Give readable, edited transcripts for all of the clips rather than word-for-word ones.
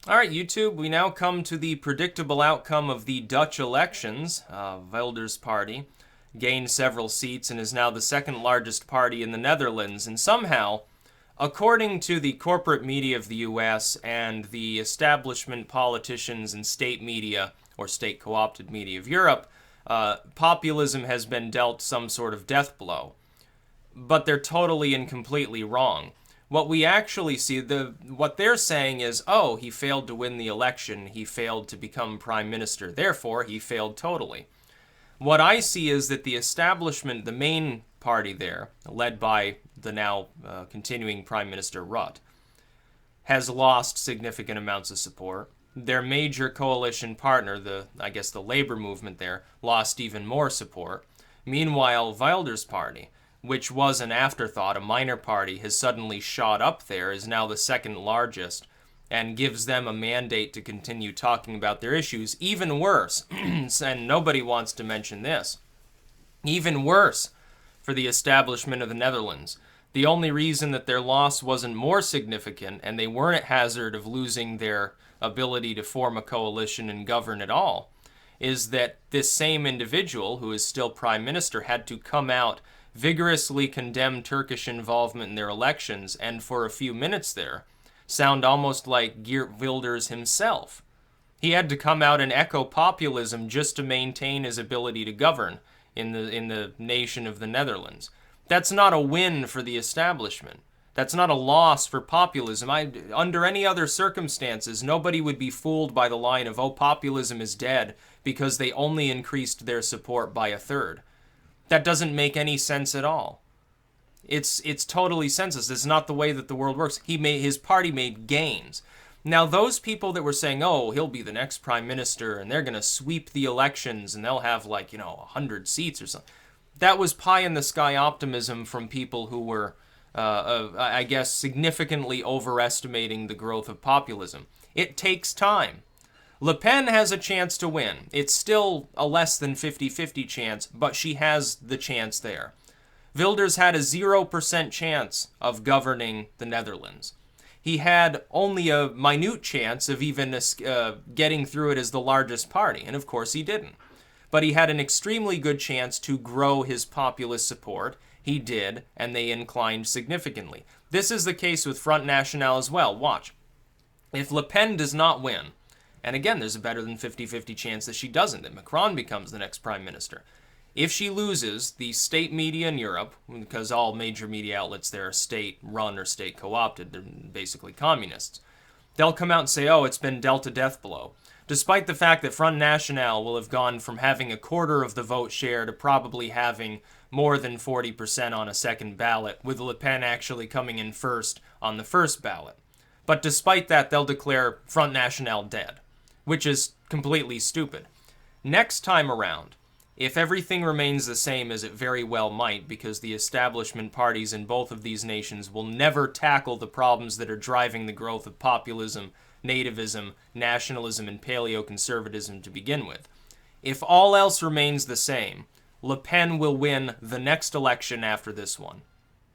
All right, YouTube, we now come to the predictable outcome of the Dutch elections. Wilders' party gained several seats and is now the second largest party in the Netherlands. And somehow, according to the corporate media of the US and the establishment politicians and state media, or state co-opted media of Europe, populism has been dealt some sort of death blow. But they're totally and completely wrong. What we actually see, what they're saying is, oh, he failed to win the election, he failed to become prime minister, therefore he failed totally. What I see is that the establishment, the main party there, led by the now continuing Prime Minister Rutte, has lost significant amounts of support. Their major coalition partner, the labor movement there, lost even more support. Meanwhile, Wilders' party, which was an afterthought, a minor party, has suddenly shot up there, is now the second largest, and gives them a mandate to continue talking about their issues. Even worse, and nobody wants to mention this, even worse for the establishment of the Netherlands. The only reason that their loss wasn't more significant and they weren't at hazard of losing their ability to form a coalition and govern at all is that this same individual, who is still prime minister, had to come out, vigorously condemn Turkish involvement in their elections, and for a few minutes there, sound almost like Geert Wilders himself. He had to come out and echo populism just to maintain his ability to govern in the nation of the Netherlands. That's not a win for the establishment. That's not a loss for populism. Under any other circumstances, nobody would be fooled by the line of, oh, populism is dead because they only increased their support by a third. That doesn't make any sense at all. It's totally senseless. It's not the way that the world works. His party made gains. Now, those people that were saying, oh, he'll be the next prime minister and they're going to sweep the elections and they'll have 100 seats or something. That was pie in the sky optimism from people who were, significantly overestimating the growth of populism. It takes time. Le Pen has a chance to win. It's still a less than 50-50 chance, but she has the chance there. Wilders had a 0% chance of governing the Netherlands. He had only a minute chance of even getting through it as the largest party, and of course he didn't. But he had an extremely good chance to grow his populist support. He did, and they inclined significantly. This is the case with Front National as well. Watch. If Le Pen does not win, and again, there's a better than 50-50 chance that she doesn't, that Macron becomes the next prime minister. If she loses, the state media in Europe, because all major media outlets there are state-run or state co-opted, they're basically communists, they'll come out and say, oh, it's been dealt a death blow. Despite the fact that Front National will have gone from having a quarter of the vote share to probably having more than 40% on a second ballot, with Le Pen actually coming in first on the first ballot. But despite that, they'll declare Front National dead, which is completely stupid. Next time around, if everything remains the same as it very well might, because the establishment parties in both of these nations will never tackle the problems that are driving the growth of populism, nativism, nationalism, and paleoconservatism to begin with. If all else remains the same, Le Pen will win the next election after this one.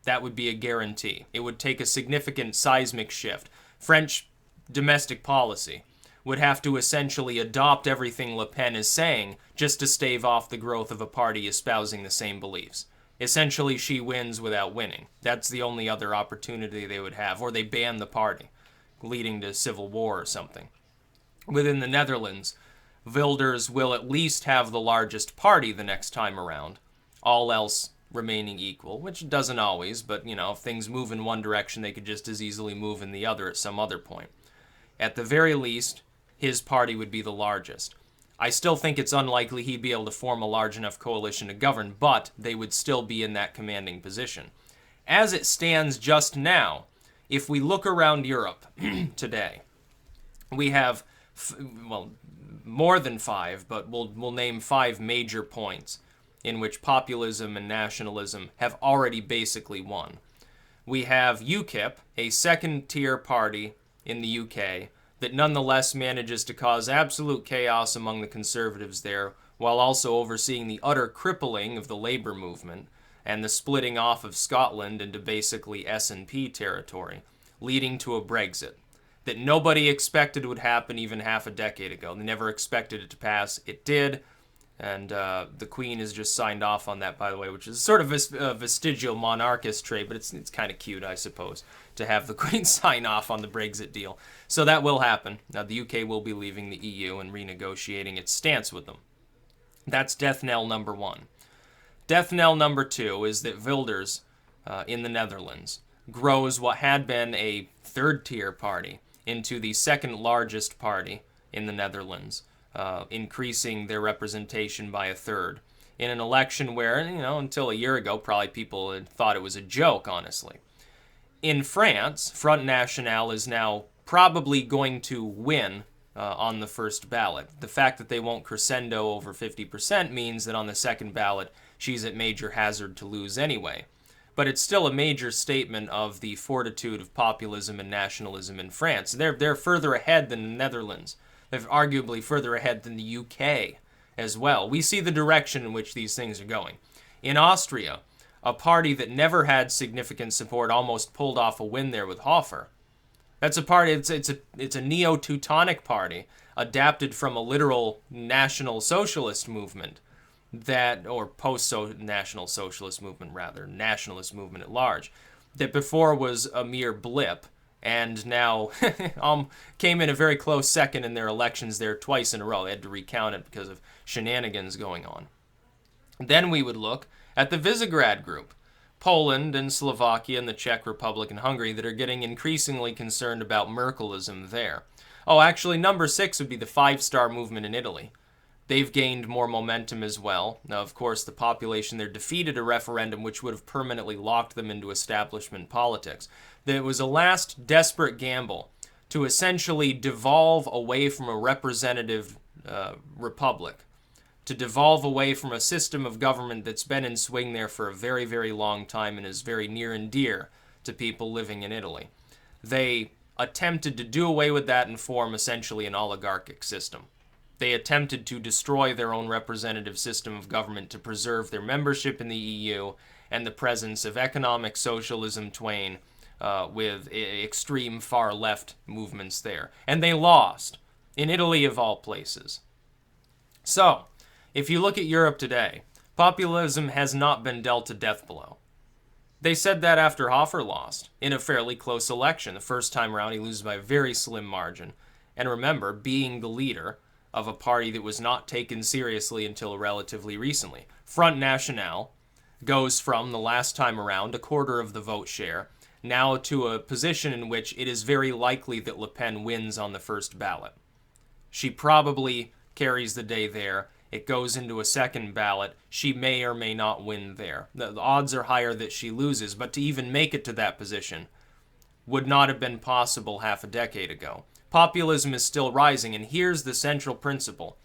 That would be a guarantee. It would take a significant seismic shift. French domestic policy would have to essentially adopt everything Le Pen is saying just to stave off the growth of a party espousing the same beliefs. Essentially, she wins without winning. That's the only other opportunity they would have, or they ban the party, leading to civil war or something. Within the Netherlands, Wilders will at least have the largest party the next time around, all else remaining equal, which doesn't always, but, if things move in one direction, they could just as easily move in the other at some other point. At the very least, his party would be the largest. I still think it's unlikely he'd be able to form a large enough coalition to govern, but they would still be in that commanding position. As it stands just now, if we look around Europe today, we have, more than five, but we'll name 5 major points in which populism and nationalism have already basically won. We have UKIP, a second-tier party in the UK, that nonetheless manages to cause absolute chaos among the conservatives there, while also overseeing the utter crippling of the Labour movement and the splitting off of Scotland into basically SNP territory, leading to a Brexit. that nobody expected would happen even half a decade ago. They never expected it to pass. It did. And the Queen has just signed off on that, by the way, which is sort of a vestigial monarchist trait, but it's kind of cute, I suppose, to have the Queen sign off on the Brexit deal. So that will happen. Now, the UK will be leaving the EU and renegotiating its stance with them. That's death knell number one. Death knell number two is that Wilders in the Netherlands grows what had been a third-tier party into the second largest party in the Netherlands, increasing their representation by a third in an election where, until a year ago, probably people had thought it was a joke, honestly. In France, Front National is now probably going to win on the first ballot. The fact that they won't crescendo over 50% means that on the second ballot, she's at major hazard to lose anyway. But it's still a major statement of the fortitude of populism and nationalism in France. They're further ahead than the Netherlands. They're arguably further ahead than the UK as well. We see the direction in which these things are going. In Austria, a party that never had significant support almost pulled off a win there with Hofer. That's a party, it's a neo-Teutonic party adapted from a literal national socialist movement or post-national socialist movement rather, nationalist movement at large, that before was a mere blip and now came in a very close second in their elections there twice in a row. They had to recount it because of shenanigans going on. Then we would look at the Visegrad group, Poland and Slovakia and the Czech Republic and Hungary, that are getting increasingly concerned about Merkelism there. Oh, actually, number 6 would be the Five-Star Movement in Italy. They've gained more momentum as well. Now, of course, the population there defeated a referendum which would have permanently locked them into establishment politics. It was a last desperate gamble to essentially devolve away from a representative republic, to devolve away from a system of government that's been in swing there for a very, very long time and is very near and dear to people living in Italy. They attempted to do away with that and form essentially an oligarchic system. They attempted to destroy their own representative system of government to preserve their membership in the EU and the presence of economic socialism twain with extreme far-left movements there. And they lost, in Italy of all places. So, if you look at Europe today, populism has not been dealt a death blow. They said that after Hofer lost in a fairly close election. The first time around, he loses by a very slim margin. And remember, being the leader of a party that was not taken seriously until relatively recently. Front National goes from, the last time around, a quarter of the vote share, now to a position in which it is very likely that Le Pen wins on the first ballot. She probably carries the day there. It goes into a second ballot. She may or may not win there. The odds are higher that she loses, but to even make it to that position would not have been possible half a decade ago. Populism is still rising, and here's the central principle.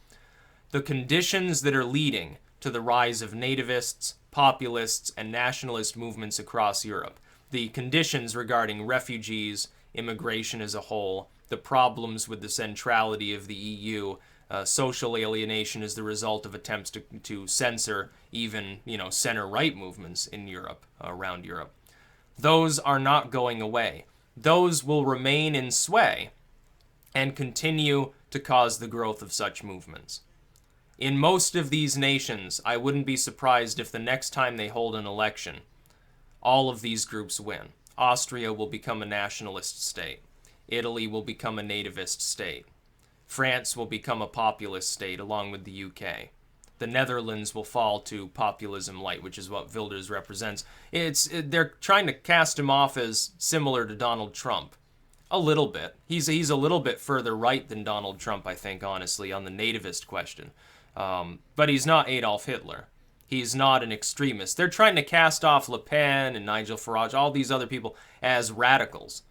The conditions that are leading to the rise of nativists, populists, and nationalist movements across Europe, the conditions regarding refugees, immigration as a whole, the problems with the centrality of the EU, social alienation as the result of attempts to censor even, center-right movements in Europe, around Europe. Those are not going away. Those will remain in sway and continue to cause the growth of such movements. In most of these nations, I wouldn't be surprised if the next time they hold an election, all of these groups win. Austria will become a nationalist state. Italy will become a nativist state. France will become a populist state along with the UK. The Netherlands will fall to populism light, which is what Wilders represents. They're trying to cast him off as similar to Donald Trump. A little bit. He's a little bit further right than Donald Trump, I think, honestly, on the nativist question. But he's not Adolf Hitler. He's not an extremist. They're trying to cast off Le Pen and Nigel Farage, all these other people, as radicals.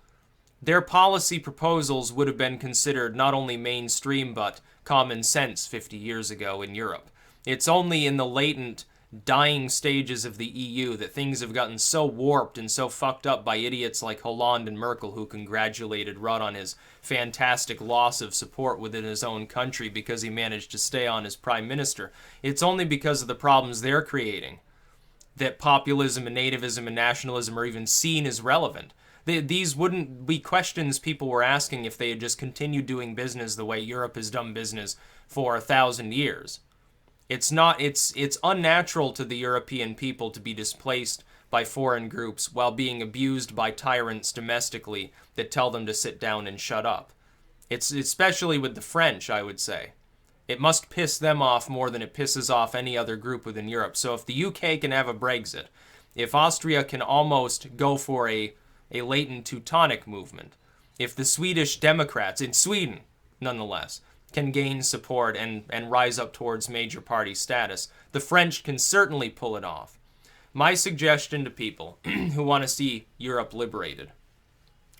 Their policy proposals would have been considered not only mainstream, but common sense 50 years ago in Europe. It's only in the latent, dying stages of the EU that things have gotten so warped and so fucked up by idiots like Hollande and Merkel, who congratulated Rudd on his fantastic loss of support within his own country because he managed to stay on as prime minister. It's only because of the problems they're creating that populism and nativism and nationalism are even seen as relevant. These wouldn't be questions people were asking if they had just continued doing business the way Europe has done business for 1,000 years. It's unnatural to the European people to be displaced by foreign groups while being abused by tyrants domestically that tell them to sit down and shut up. It's especially with the French, I would say. It must piss them off more than it pisses off any other group within Europe. So if the UK can have a Brexit, if Austria can almost go for a latent Teutonic movement, if the Swedish Democrats, in Sweden nonetheless, can gain support and rise up towards major party status, the French can certainly pull it off. My suggestion to people who want to see Europe liberated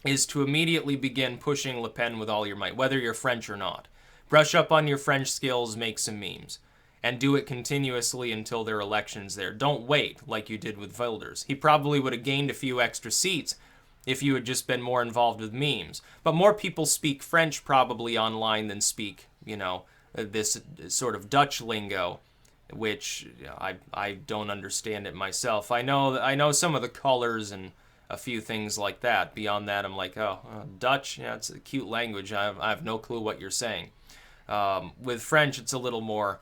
is to immediately begin pushing Le Pen with all your might, whether you're French or not. Brush up on your French skills, make some memes, and do it continuously until there are elections there. Don't wait like you did with Wilders. He probably would have gained a few extra seats if you had just been more involved with memes. But more people speak French probably online than speak, this sort of Dutch lingo, which I don't understand it myself. I know some of the colors and a few things like that. Beyond that, I'm like, Dutch, yeah, it's a cute language. I have no clue what you're saying. With French, it's a little more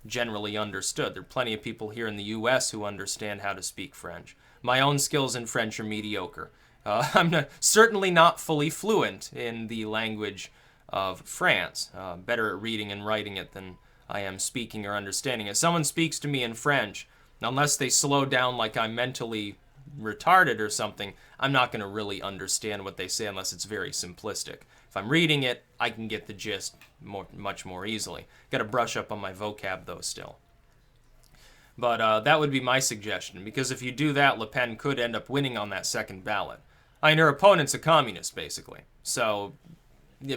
generally understood. There are plenty of people here in the U.S. who understand how to speak French. My own skills in French are mediocre. I'm certainly not fully fluent in the language of France. Better at reading and writing it than I am speaking or understanding it. If someone speaks to me in French, unless they slow down like I'm mentally retarded or something, I'm not going to really understand what they say unless it's very simplistic. If I'm reading it, I can get the gist much more easily. Got to brush up on my vocab, though, still. But that would be my suggestion, because if you do that, Le Pen could end up winning on that second ballot. I mean, her opponent's a communist, basically. So,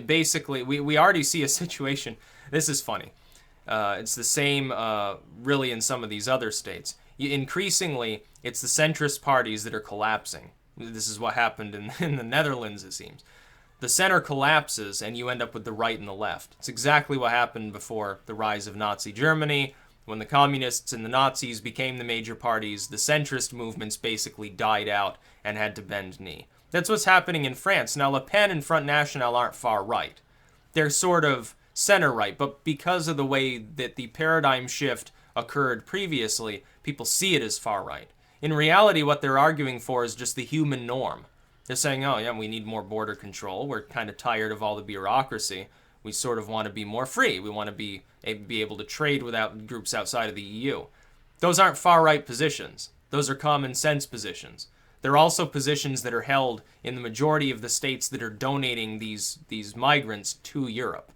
basically, we already see a situation. This is funny. It's the same, really, in some of these other states. Increasingly, it's the centrist parties that are collapsing. This is what happened in the Netherlands, it seems. The center collapses, and you end up with the right and the left. It's exactly what happened before the rise of Nazi Germany. When the communists and the Nazis became the major parties, the centrist movements basically died out and had to bend knee. That's what's happening in France. Now, Le Pen and Front National aren't far right. They're sort of center right, but because of the way that the paradigm shift occurred previously, people see it as far right. In reality, what they're arguing for is just the human norm. They're saying, oh yeah, we need more border control. We're kind of tired of all the bureaucracy. We sort of want to be more free. We want to be able to trade without groups outside of the EU. Those aren't far-right positions. Those are common sense positions. They're also positions that are held in the majority of the states that are donating these migrants to Europe.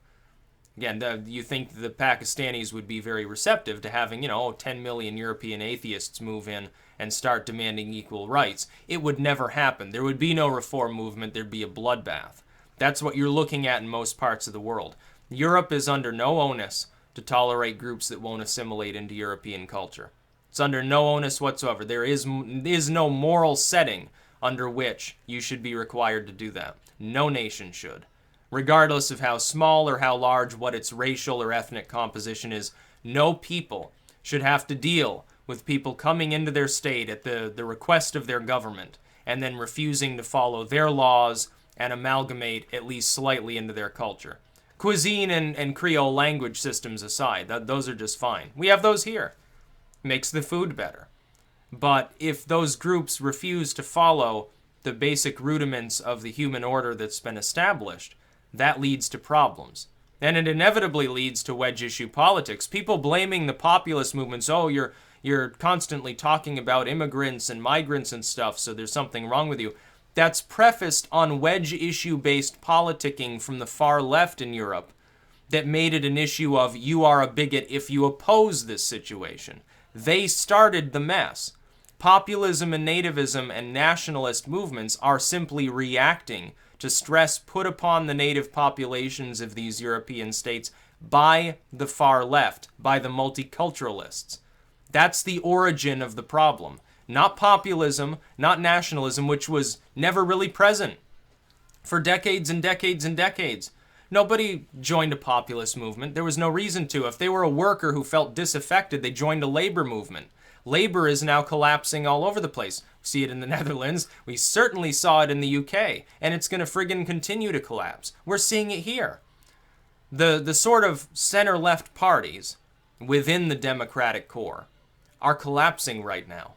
Again, you think the Pakistanis would be very receptive to having, 10 million European atheists move in and start demanding equal rights. It would never happen. There would be no reform movement. There'd be a bloodbath. That's what you're looking at in most parts of the world. Europe is under no onus to tolerate groups that won't assimilate into European culture. It's under no onus whatsoever. There is no moral setting under which you should be required to do that. No nation should. Regardless of how small or how large what its racial or ethnic composition is, no people should have to deal with people coming into their state at the request of their government and then refusing to follow their laws and amalgamate at least slightly into their culture. Cuisine and Creole language systems aside, those are just fine. We have those here. Makes the food better. But if those groups refuse to follow the basic rudiments of the human order that's been established, that leads to problems. And it inevitably leads to wedge issue politics. People blaming the populist movements, oh, you're constantly talking about immigrants and migrants and stuff, so there's something wrong with you. That's prefaced on wedge issue-based politicking from the far left in Europe that made it an issue of you are a bigot if you oppose this situation. They started the mess. Populism and nativism and nationalist movements are simply reacting to stress put upon the native populations of these European states by the far left, by the multiculturalists. That's the origin of the problem. Not populism, not nationalism, which was never really present for decades and decades and decades. Nobody joined a populist movement. There was no reason to. If they were a worker who felt disaffected, they joined a labor movement. Labor is now collapsing all over the place. We see it in the Netherlands. We certainly saw it in the UK. And it's going to friggin' continue to collapse. We're seeing it here. The sort of center-left parties within the Democratic core are collapsing right now.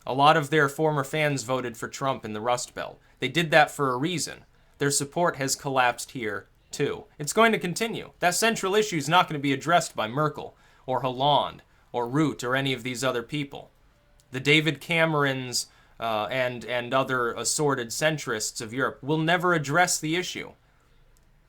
A lot of their former fans voted for Trump in the Rust Belt. They did that for a reason. Their support has collapsed here, too. It's going to continue. That central issue is not going to be addressed by Merkel or Hollande or Rutte or any of these other people. The David Camerons and other assorted centrists of Europe will never address the issue.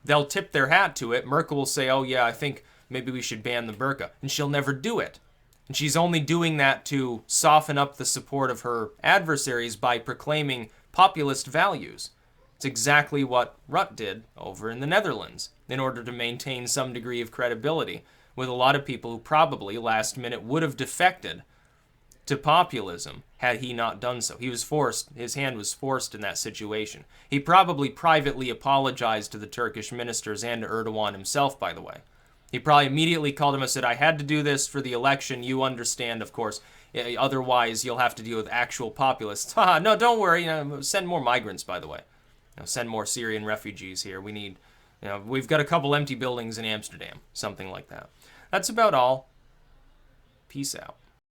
They'll tip their hat to it. Merkel will say, oh yeah, I think maybe we should ban the burqa. And she'll never do it. And she's only doing that to soften up the support of her adversaries by proclaiming populist values. It's exactly what Rutte did over in the Netherlands in order to maintain some degree of credibility with a lot of people who probably last minute would have defected to populism had he not done so. He was forced, his hand was forced in that situation. He probably privately apologized to the Turkish ministers and to Erdogan himself, by the way. He probably immediately called him and said, I had to do this for the election, you understand, of course. Otherwise, you'll have to deal with actual populists. Haha, no, don't worry, send more migrants, by the way. Send more Syrian refugees here. We need, we've got a couple empty buildings in Amsterdam, something like that. That's about all. Peace out.